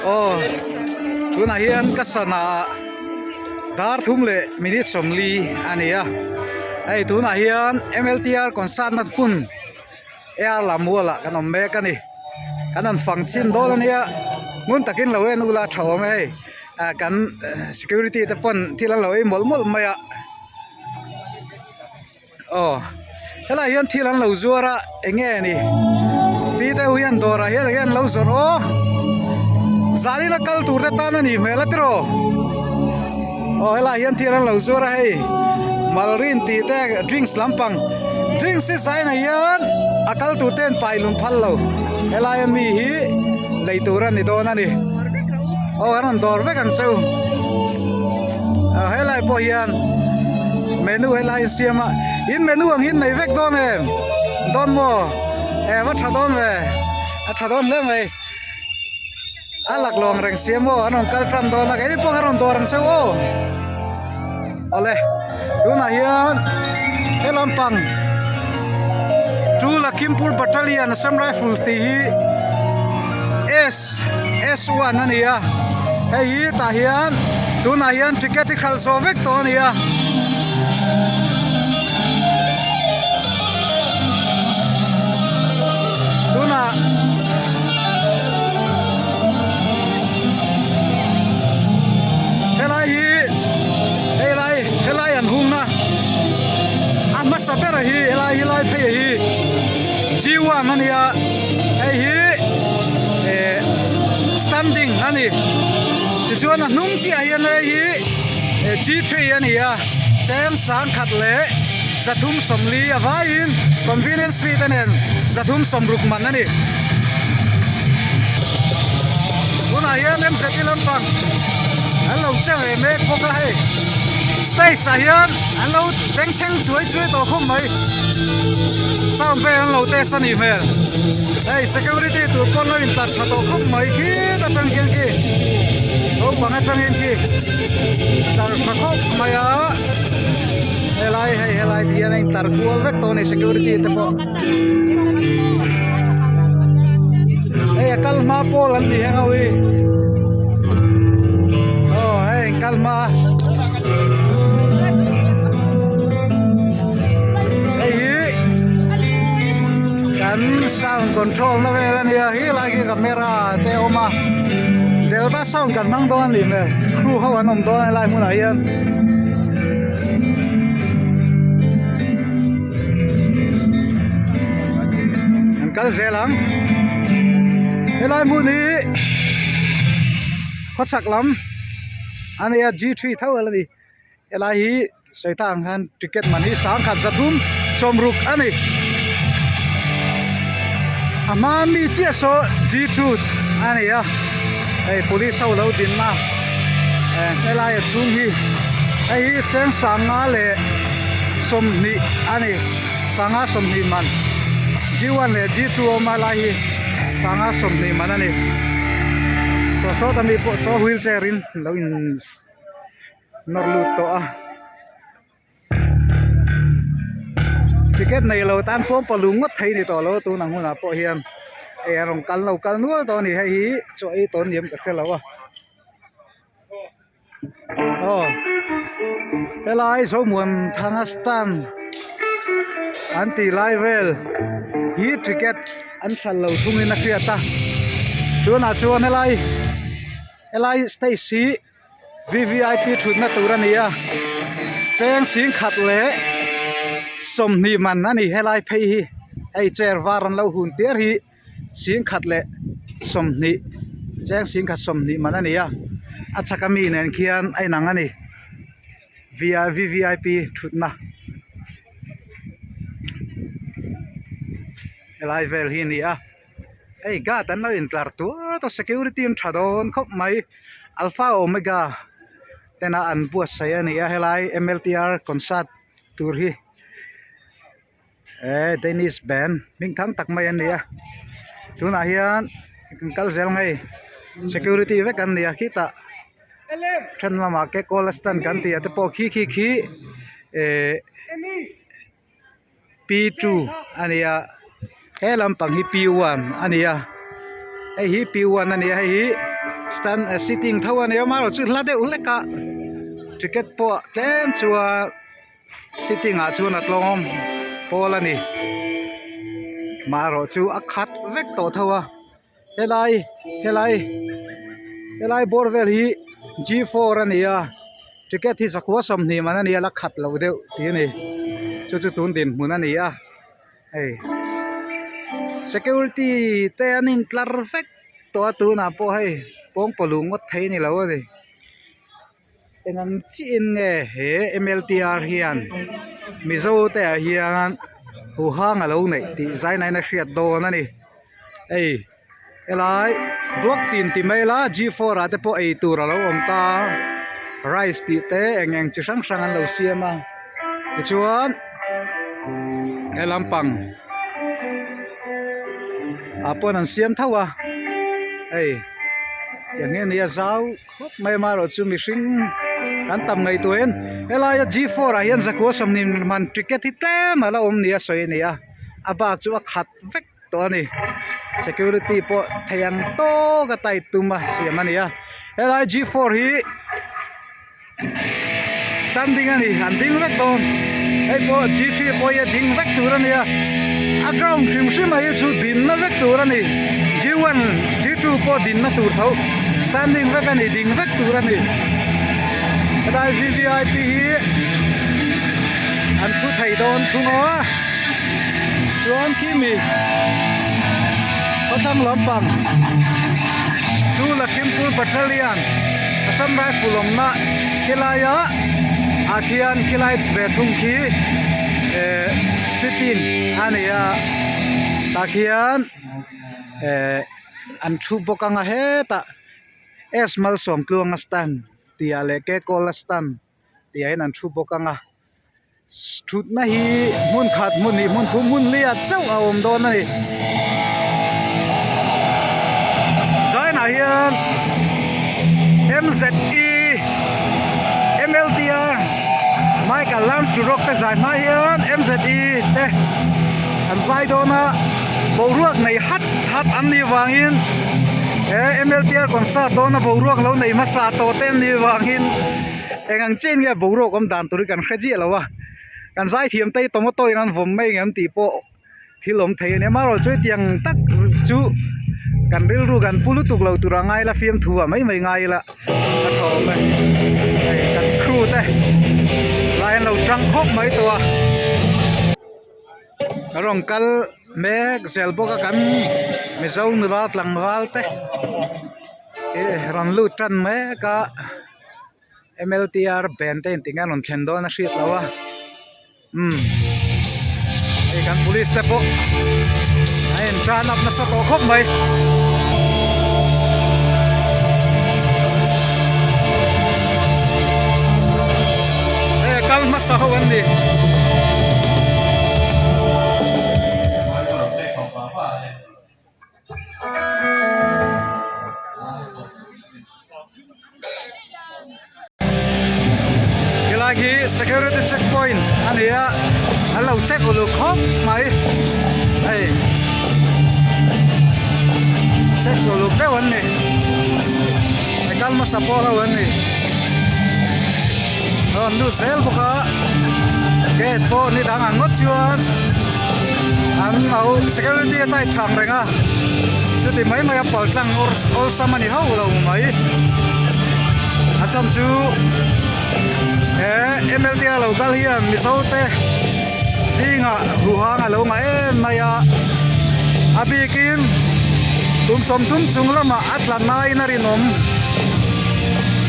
oh tuna hian kasana dar thum le minute somli ania ei tuna hian MLTR concert na pun air lamula kanom me kani kanan function do ania mun takin lo en ula thaw me kan security te pon thilan lo ei mol mol maya oh hela hian thilan lo zuara enge ni pi te hian dora hian lo zoro zari la kal tur ta na ni mela tro oh hela hian thilan lo zuara hei malrin ti te drinks lampang drinks se sai na hian akal tur ten pai lum phal lo hela mi hi leitura ni do na ni oh anan dor ve kan chau hela po hian menu hela siama in menu ang hin nei vek don em don mo va thadon ve a thadon le mai alak long reng siamo anon kal tran don na kai po haron dorang chau o ole tuna hian helam pang tu Lakhimpur battalion Assam Rifles ti hi S1 ania hei ta hian tuna hian ticket khal so vek to ania tuna helai an hung na amma sabera hi helai phe hi G1 ania hei hi standing ani chuan nung chi hian hi G3 ania cheng sang khat le zathum somli avain convenience fee tenen zathum somruk man ani una hian em setilam pang hello chang me poka hai stay sahian hello beng cheng chuai to khom mai sam ve hello te sani mer hey security tu kon lo in tar to khom mai ki ta tang ken ki o banga tang en ki tar khop maya helai dia nang tar kual vek to ni security te po hey kal ma pol an ni hangawi oh hey kal ma sound control na ve la nia hi la ki camera te oma delta sound kan mang don li me khu ho anom don lai mun hian an kal zelang helai mun ni khochak lam ania G3 thau la ni helai hi soitang han ticket mani sang khat zathum somruk ani ama mi chi so G2 ani ya ei police ho lo din ma helai chung hi ei cheng sanga le somni ani sanga somni man G1 le G2 ma la hi sanga somni man ani so tami po so wheelchair in lo in norlut to a ticket này lâu tan pom palung ngot thei ni to lo tu nang huna po hian e rong kal nu to ni hei hi cho ei ton niam ka khela wa oh helai so muam thangastan anti livel hi ticket an sal lo thungin na khiata tu na chuan helai Stacy VVIP thutna turania cheng sing khat le somni man ani helai phei hi ei chair varan lo hun ter hi sing khat le somni cheng sing khat somni man ani ya achaka mi nen khian ai nang ani VVIP thutna helai vel hi ni a ei ga tan no in tlar tu to security in thadon khop mai alpha omega tena an buat saya ni a helai MLTR concert tur hi Danish band ming thang tak mai ania tuna hian kal zel ngai security ve kan nia kita than lama ke colastan kan ti ate po khi P2 ania helam pang hi P1 ania hi P1 ania hi stand sitting thawan ya maro chu lade uleka ticket po ten chua sitting a chu na tlom polani maro chu akhat vek to thawa helai borvel hi G4 ania ticket hi sakwa som ni manani ala khat lo deu ti ni chu tun din munani a ei security te anin tlar vek to tu na po hai pong polung ngot thei ni lo ni engang chin nge he MLTR hian mizo te hian hu hang alo nei ti zai nai na hriat do na ni ei elai block tin ti mai la G4 ate po ei tur alo om ta rice ti te engeng chi sang sang an lo siama ti chuan elampang apon an siam thawa ei yang nge nia zau khop mai maro chu mi hring kan tam ngai tuen helai G4 a hian zakwa som nin man ticket hi tlem ala om nia soi nia abak chu a khat vek to ani security po thayang to ka tai tuma siamania helai G4 hi standing ani an ding vek ton ei po G3 po ye ding vek turania a ground hrim hrim ai chu din na vek turani G1 G2 po din na tur thau standing vek ani ding vek turani dai VVIP hi an thu thai don thungo chuan kimi Patang Lampang tu Lakhimpur Battalion Assam Rifle omna kilaya akian kilai bethung ki sitin ania takian an thu bokanga heta esmal som tluang stan tia leke kolastan tia in an thu bokanga thut na hi mun khat mun ni mun thu mun lia chau awom don ni zain a hian MZE MLTR Michael Lance to rock te zain ma hian MZE te an zai dona boruak nei hat an ni wangin MLTR kon sa dona boruak lo nei ma sa to ten ni wangin engang chen nge boruak om dan turi kan khreji lawa kan zai thiam tei tomato in an vom mai ngam ti po thilom thei ne maro choi tiang tak chu kan ril ru kan pulu tuk lo tura ngai la fiam thua mai ngai la a thom mai kan crew te lain lo trăng khop mai to rong kal mek zelbo ka kan me zo nu wa tlang wal te ron lu tran me ka MLTR bente tingan on thendo na shit lawa kan police te po ayen tran up na sa to khop mai kal masahawan ni lagi security checkpoint ania alo check ulu khop mai ei check ulu te wan ni kal masapola wan ni on lu sel boka gate po ni dang angot chuan ang au security tai thang renga chuti mai mai apal tlang or samani hau lo mai asam chu MLTR local hian misote singa ruhanga lo ma maya abikin som tum chunglama atlana inarinom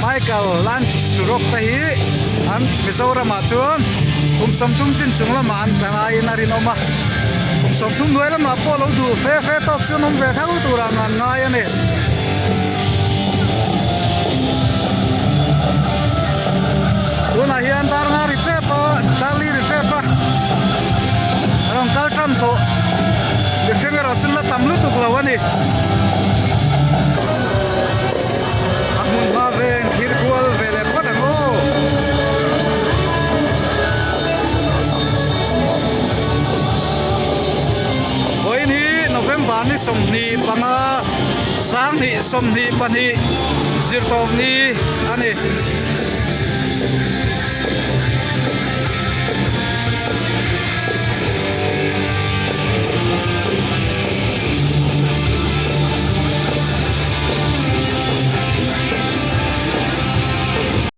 Michael Lance to rock tahi an Mizoram chuan som tum chin chunglama an tlana inarinoma som tum noilama polo du fe tok chunom ve thau turan an ngai ane Una hian dar nga ritrepa dali ritrepa rong kal tram to de khengero chunla tamlu tuk lawani amun ma ven khirkual vele podango hoini November ni somni panga sang ni som ni pani zirtom ni ani